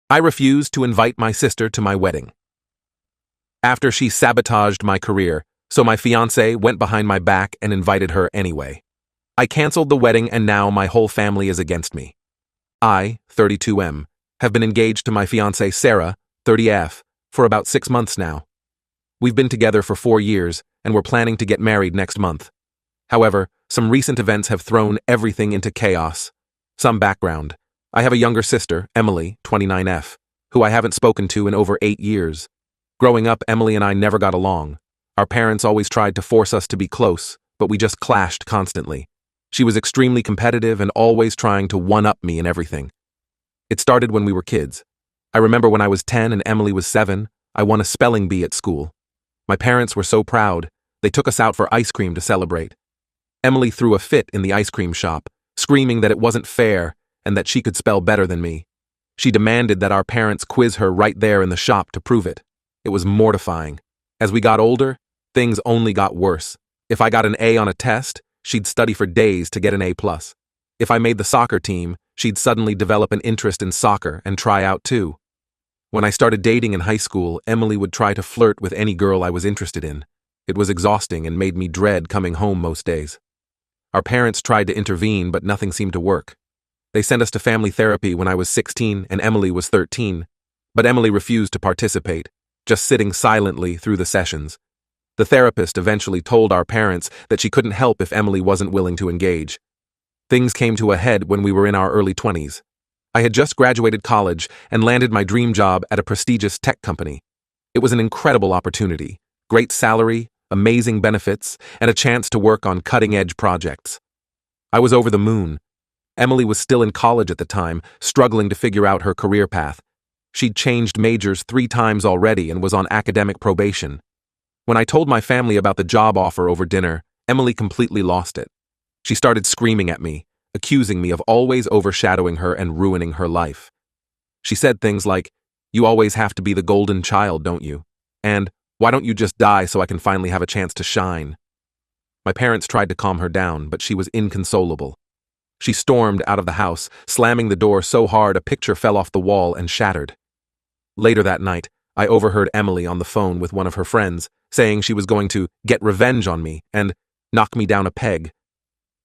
I refused to invite my sister to my wedding. After she sabotaged my career, so my fiancé went behind my back and invited her anyway. I canceled the wedding and now my whole family is against me. I, 32M, have been engaged to my fiancée Sarah, 30F, for about 6 months now. We've been together for 4 years and we're planning to get married next month. However, some recent events have thrown everything into chaos. Some background. I have a younger sister, Emily, 29F, who I haven't spoken to in over 8 years. Growing up, Emily and I never got along. Our parents always tried to force us to be close, but we just clashed constantly. She was extremely competitive and always trying to one-up me in everything. It started when we were kids. I remember when I was 10 and Emily was 7, I won a spelling bee at school. My parents were so proud, they took us out for ice cream to celebrate. Emily threw a fit in the ice cream shop, screaming that it wasn't fair and that she could spell better than me. She demanded that our parents quiz her right there in the shop to prove it. It was mortifying. As we got older, things only got worse. If I got an A on a test, she'd study for days to get an A+. If I made the soccer team, she'd suddenly develop an interest in soccer and try out too. When I started dating in high school, Emily would try to flirt with any girl I was interested in. It was exhausting and made me dread coming home most days. Our parents tried to intervene, but nothing seemed to work. They sent us to family therapy when I was 16 and Emily was 13, but Emily refused to participate, just sitting silently through the sessions. The therapist eventually told our parents that she couldn't help if Emily wasn't willing to engage. Things came to a head when we were in our early 20s. I had just graduated college and landed my dream job at a prestigious tech company. It was an incredible opportunity, great salary, amazing benefits, and a chance to work on cutting-edge projects. I was over the moon. Emily was still in college at the time, struggling to figure out her career path. She'd changed majors 3 times already and was on academic probation. When I told my family about the job offer over dinner, Emily completely lost it. She started screaming at me, accusing me of always overshadowing her and ruining her life. She said things like, "You always have to be the golden child, don't you?" And, "Why don't you just die so I can finally have a chance to shine?" My parents tried to calm her down, but she was inconsolable. She stormed out of the house, slamming the door so hard a picture fell off the wall and shattered. Later that night, I overheard Emily on the phone with one of her friends, saying she was going to get revenge on me and knock me down a peg.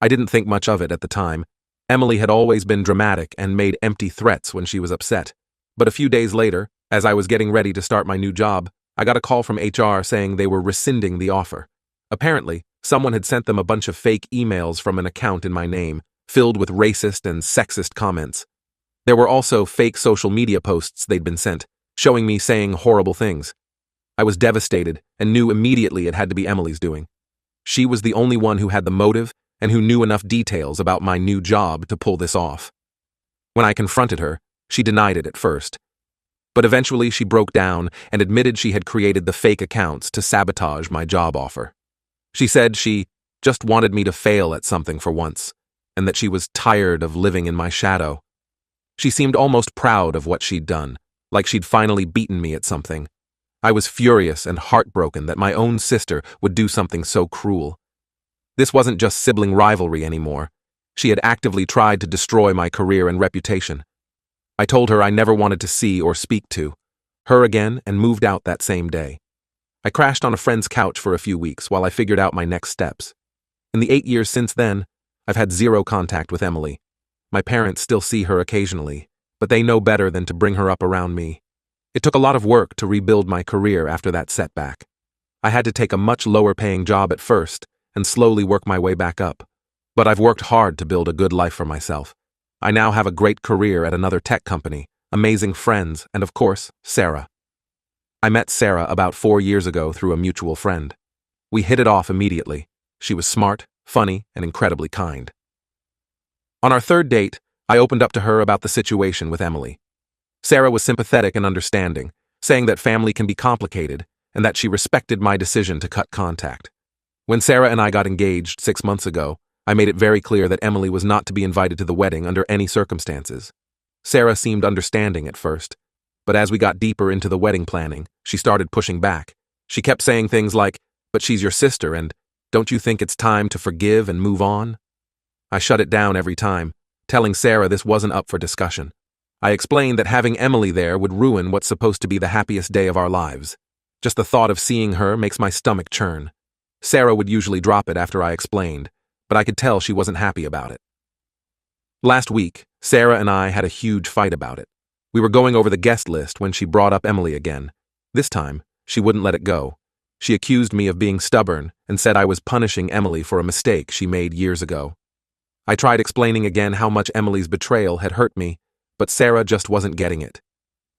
I didn't think much of it at the time. Emily had always been dramatic and made empty threats when she was upset. But a few days later, as I was getting ready to start my new job, I got a call from HR saying they were rescinding the offer. Apparently, someone had sent them a bunch of fake emails from an account in my name, filled with racist and sexist comments. There were also fake social media posts they'd been sent, showing me saying horrible things. I was devastated and knew immediately it had to be Emily's doing. She was the only one who had the motive and who knew enough details about my new job to pull this off. When I confronted her, she denied it at first. But eventually she broke down and admitted she had created the fake accounts to sabotage my job offer. She said she just wanted me to fail at something for once, and that she was tired of living in my shadow. She seemed almost proud of what she'd done, like she'd finally beaten me at something. I was furious and heartbroken that my own sister would do something so cruel. This wasn't just sibling rivalry anymore. She had actively tried to destroy my career and reputation. I told her I never wanted to see or speak to her again and moved out that same day. I crashed on a friend's couch for a few weeks while I figured out my next steps. In the 8 years since then, I've had 0 contact with Emily. My parents still see her occasionally, but they know better than to bring her up around me. It took a lot of work to rebuild my career after that setback. I had to take a much lower-paying job at first and slowly work my way back up. But I've worked hard to build a good life for myself. I now have a great career at another tech company, amazing friends, and of course, Sarah. I met Sarah about 4 years ago through a mutual friend. We hit it off immediately. She was smart, funny, and incredibly kind. On our 3rd date, I opened up to her about the situation with Emily. Sarah was sympathetic and understanding, saying that family can be complicated and that she respected my decision to cut contact. When Sarah and I got engaged 6 months ago, I made it very clear that Emily was not to be invited to the wedding under any circumstances. Sarah seemed understanding at first, but as we got deeper into the wedding planning, she started pushing back. She kept saying things like, "But she's your sister, and don't you think it's time to forgive and move on?" I shut it down every time, telling Sarah this wasn't up for discussion. I explained that having Emily there would ruin what's supposed to be the happiest day of our lives. Just the thought of seeing her makes my stomach churn. Sarah would usually drop it after I explained, but I could tell she wasn't happy about it. Last week, Sarah and I had a huge fight about it. We were going over the guest list when she brought up Emily again. This time, she wouldn't let it go. She accused me of being stubborn and said I was punishing Emily for a mistake she made years ago. I tried explaining again how much Emily's betrayal had hurt me, but Sarah just wasn't getting it.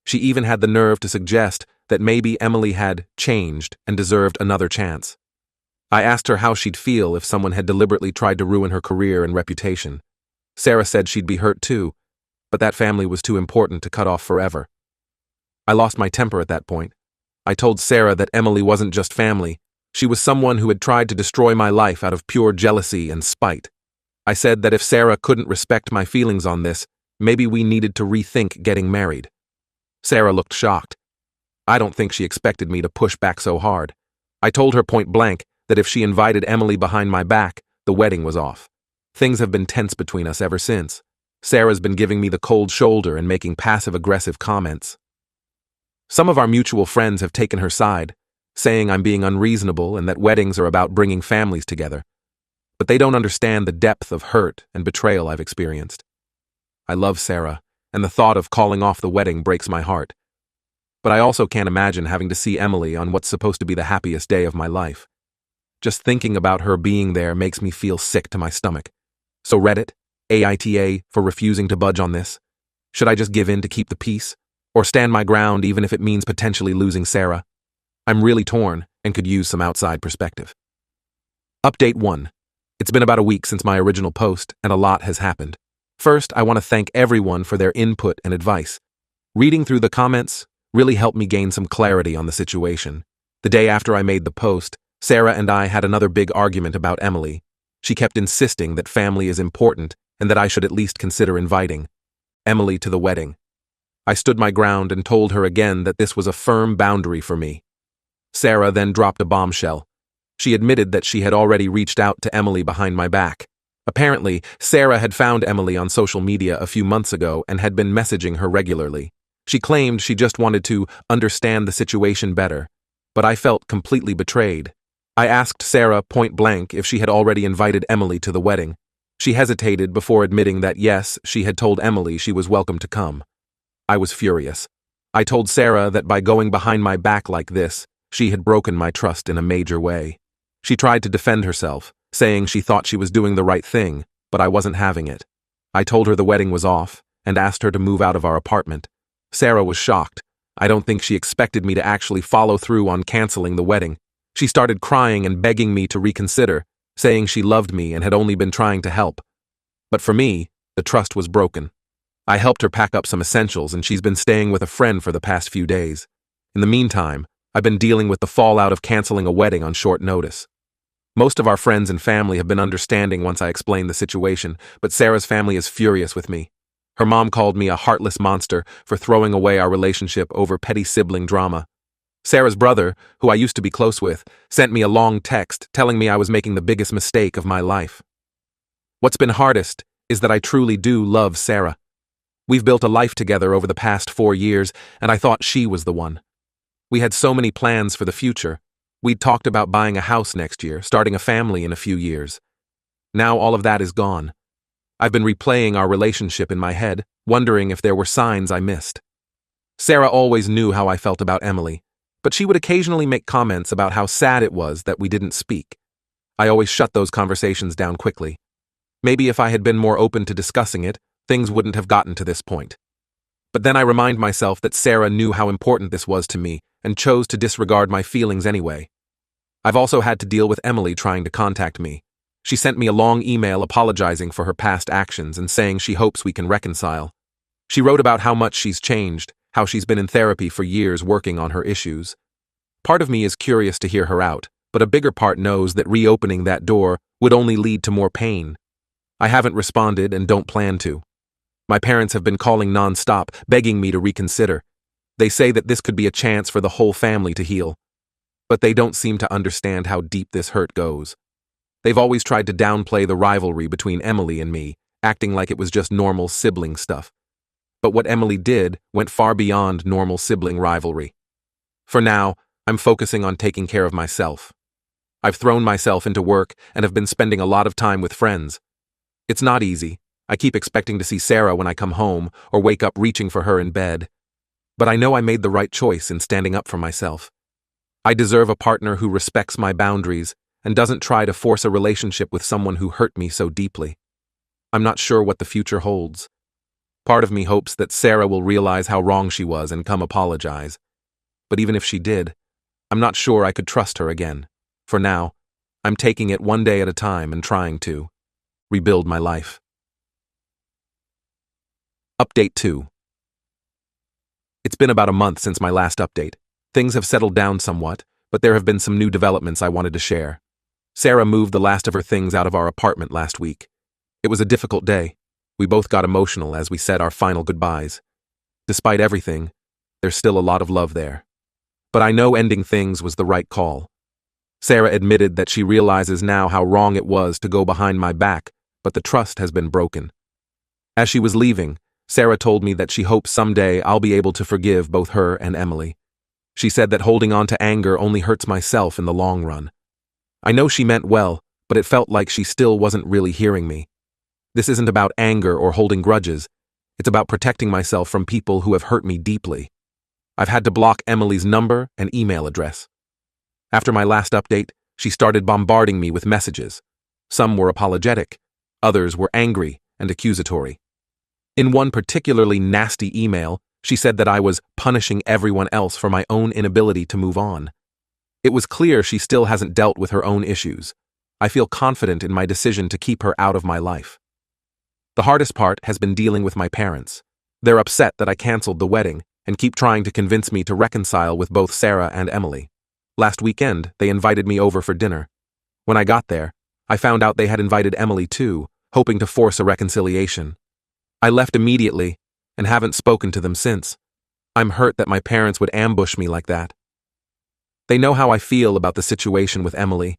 She even had the nerve to suggest that maybe Emily had changed and deserved another chance. I asked her how she'd feel if someone had deliberately tried to ruin her career and reputation. Sarah said she'd be hurt too, but that family was too important to cut off forever. I lost my temper at that point. I told Sarah that Emily wasn't just family. She was someone who had tried to destroy my life out of pure jealousy and spite. I said that if Sarah couldn't respect my feelings on this, maybe we needed to rethink getting married. Sarah looked shocked. I don't think she expected me to push back so hard. I told her point blank that if she invited Emily behind my back, the wedding was off. Things have been tense between us ever since. Sarah's been giving me the cold shoulder and making passive-aggressive comments. Some of our mutual friends have taken her side, saying I'm being unreasonable and that weddings are about bringing families together. But they don't understand the depth of hurt and betrayal I've experienced. I love Sarah, and the thought of calling off the wedding breaks my heart. But I also can't imagine having to see Emily on what's supposed to be the happiest day of my life. Just thinking about her being there makes me feel sick to my stomach. So Reddit, AITA, for refusing to budge on this? Should I just give in to keep the peace? Or stand my ground even if it means potentially losing Sarah? I'm really torn and could use some outside perspective. Update 1. It's been about a week since my original post, and a lot has happened. First, I want to thank everyone for their input and advice. Reading through the comments really helped me gain some clarity on the situation. The day after I made the post, Sarah and I had another big argument about Emily. She kept insisting that family is important and that I should at least consider inviting Emily to the wedding. I stood my ground and told her again that this was a firm boundary for me. Sarah then dropped a bombshell. She admitted that she had already reached out to Emily behind my back. Apparently, Sarah had found Emily on social media a few months ago and had been messaging her regularly. She claimed she just wanted to understand the situation better, but I felt completely betrayed. I asked Sarah point blank if she had already invited Emily to the wedding. She hesitated before admitting that yes, she had told Emily she was welcome to come. I was furious. I told Sarah that by going behind my back like this, she had broken my trust in a major way. She tried to defend herself, saying she thought she was doing the right thing, but I wasn't having it. I told her the wedding was off and asked her to move out of our apartment. Sarah was shocked. I don't think she expected me to actually follow through on canceling the wedding. She started crying and begging me to reconsider, saying she loved me and had only been trying to help. But for me, the trust was broken. I helped her pack up some essentials and she's been staying with a friend for the past few days. In the meantime, I've been dealing with the fallout of canceling a wedding on short notice. Most of our friends and family have been understanding once I explained the situation, but Sarah's family is furious with me. Her mom called me a heartless monster for throwing away our relationship over petty sibling drama. Sarah's brother, who I used to be close with, sent me a long text telling me I was making the biggest mistake of my life. What's been hardest is that I truly do love Sarah. We've built a life together over the past 4 years, and I thought she was the one. We had so many plans for the future. We'd talked about buying a house next year, starting a family in a few years. Now all of that is gone. I've been replaying our relationship in my head, wondering if there were signs I missed. Sarah always knew how I felt about Emily, but she would occasionally make comments about how sad it was that we didn't speak. I always shut those conversations down quickly. Maybe if I had been more open to discussing it, things wouldn't have gotten to this point. But then I remind myself that Sarah knew how important this was to me and chose to disregard my feelings anyway. I've also had to deal with Emily trying to contact me. She sent me a long email apologizing for her past actions and saying she hopes we can reconcile. She wrote about how much she's changed, how she's been in therapy for years working on her issues. Part of me is curious to hear her out, but a bigger part knows that reopening that door would only lead to more pain. I haven't responded and don't plan to. My parents have been calling non-stop, begging me to reconsider. They say that this could be a chance for the whole family to heal. But they don't seem to understand how deep this hurt goes. They've always tried to downplay the rivalry between Emily and me, acting like it was just normal sibling stuff. but what Emily did went far beyond normal sibling rivalry. For now, I'm focusing on taking care of myself. I've thrown myself into work and have been spending a lot of time with friends. It's not easy. I keep expecting to see Sarah when I come home or wake up reaching for her in bed. But I know I made the right choice in standing up for myself. I deserve a partner who respects my boundaries and doesn't try to force a relationship with someone who hurt me so deeply. I'm not sure what the future holds. Part of me hopes that Sarah will realize how wrong she was and come apologize. But even if she did, I'm not sure I could trust her again. For now, I'm taking it one day at a time and trying to rebuild my life. Update 2. It's been about a month since my last update. Things have settled down somewhat, but there have been some new developments I wanted to share. Sarah moved the last of her things out of our apartment last week. It was a difficult day. We both got emotional as we said our final goodbyes. Despite everything, there's still a lot of love there. But I know ending things was the right call. Sarah admitted that she realizes now how wrong it was to go behind my back, but the trust has been broken. As she was leaving, Sarah told me that she hopes someday I'll be able to forgive both her and Emily. She said that holding on to anger only hurts myself in the long run. I know she meant well, but it felt like she still wasn't really hearing me. This isn't about anger or holding grudges. It's about protecting myself from people who have hurt me deeply. I've had to block Emily's number and email address. After my last update, she started bombarding me with messages. Some were apologetic, others were angry and accusatory. In one particularly nasty email, she said that I was punishing everyone else for my own inability to move on. It was clear she still hasn't dealt with her own issues. I feel confident in my decision to keep her out of my life. The hardest part has been dealing with my parents. They're upset that I canceled the wedding and keep trying to convince me to reconcile with both Sarah and Emily. Last weekend, they invited me over for dinner. When I got there, I found out they had invited Emily too, hoping to force a reconciliation. I left immediately and haven't spoken to them since. I'm hurt that my parents would ambush me like that. They know how I feel about the situation with Emily,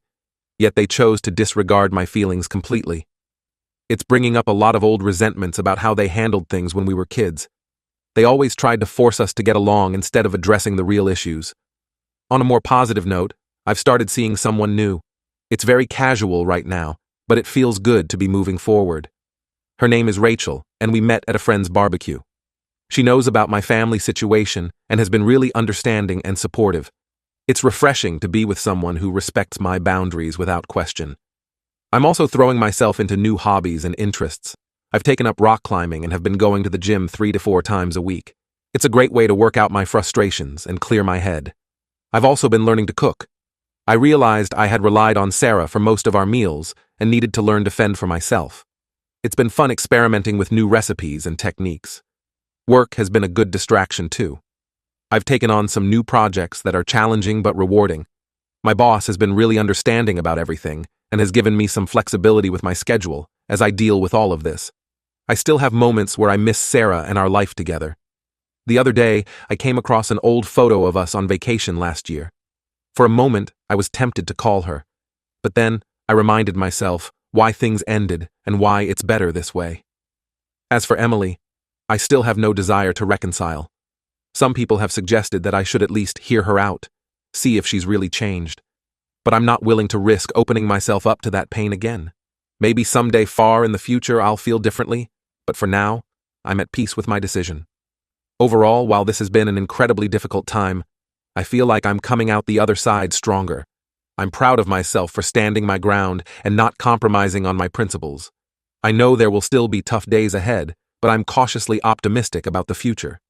yet they chose to disregard my feelings completely. It's bringing up a lot of old resentments about how they handled things when we were kids. They always tried to force us to get along instead of addressing the real issues. On a more positive note, I've started seeing someone new. It's very casual right now, but it feels good to be moving forward. Her name is Rachel, and we met at a friend's barbecue. She knows about my family situation and has been really understanding and supportive. It's refreshing to be with someone who respects my boundaries without question. I'm also throwing myself into new hobbies and interests. I've taken up rock climbing and have been going to the gym 3 to 4 times a week. It's a great way to work out my frustrations and clear my head. I've also been learning to cook. I realized I had relied on Sarah for most of our meals and needed to learn to fend for myself. It's been fun experimenting with new recipes and techniques. Work has been a good distraction too. I've taken on some new projects that are challenging but rewarding. My boss has been really understanding about everything and has given me some flexibility with my schedule as I deal with all of this. I still have moments where I miss Sarah and our life together. The other day, I came across an old photo of us on vacation last year. For a moment, I was tempted to call her. But then, I reminded myself why things ended and why it's better this way. As for Emily, I still have no desire to reconcile. Some people have suggested that I should at least hear her out, see if she's really changed. But I'm not willing to risk opening myself up to that pain again. Maybe someday far in the future I'll feel differently, but for now, I'm at peace with my decision. Overall, while this has been an incredibly difficult time, I feel like I'm coming out the other side stronger. I'm proud of myself for standing my ground and not compromising on my principles. I know there will still be tough days ahead, but I'm cautiously optimistic about the future.